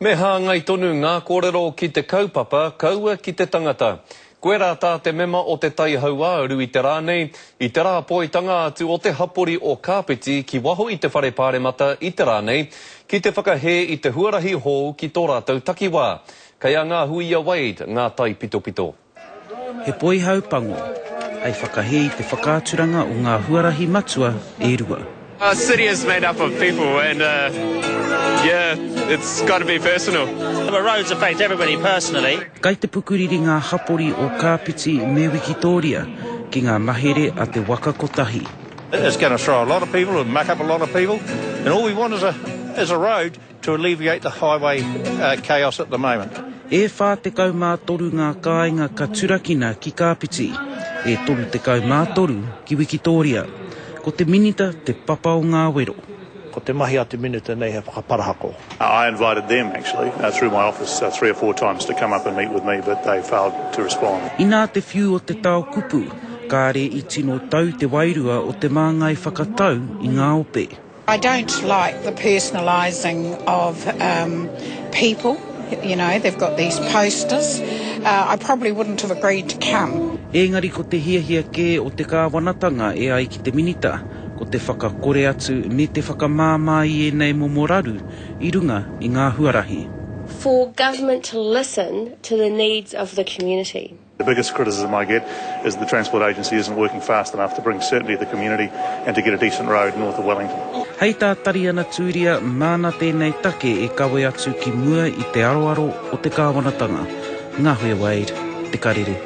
Me hāngai tonu ngā kōrero ki te kaupapa, kaua ki te tangata. Koe rā tā te mema o te tai haua uru i te rānei, i te rā poitanga atu o te hapori o Kāpiti ki waho i te whare pāremata i te rānei, ki te whakahe i te huarahi hou ki tō rātou takiwā. Kei a ngā Huia Wade, ngā tai pito pito. He poi hau pango, ai whakahe i te whakāturanga o ngā huarahi matua e rua. Our city is made up of people and yeah, it's got to be personal. The roads affect everybody personally. Kai te pukuriri ngā hapori o Kāpiti me Wikitoria ki ngā mahere a te waka kotahi. It's going to throw a lot of people and muck up a lot of people, and all we want is a road to alleviate the highway chaos at the moment. E whā te kaumātoru ngā kāinga ka turakina ki Kāpiti, e toru te kaumātoru ki Wikitoria. Ko te minita te papa o ngā wero. Ko te mahi a te minita nei he whakaparahako. I invited them actually through my office 3 or 4 times to come up and meet with me, but they failed to respond. I nā te whiu o te tau kupu, ka re i tino tau te wairua o te māngai whakatau I ngā ope. I don't like the personalising of people. You know, they've got these posters. I probably wouldn't have agreed to come. Engari ko te hiahia ke o te kāwanatanga e ai ki te minita, ko te whakakore atu me te whakamāmai e nei momoraru I runga I ngā huarahi. For government to listen to the needs of the community. The biggest criticism I get is the Transport Agency isn't working fast enough to bring certainty to the community and to get a decent road north of Wellington. Hei tā tari ana tūria, māna tēnei take e kawe atu ki mua I te aroaro o te kāwanatanga. Ngā Huia Wade, te karere.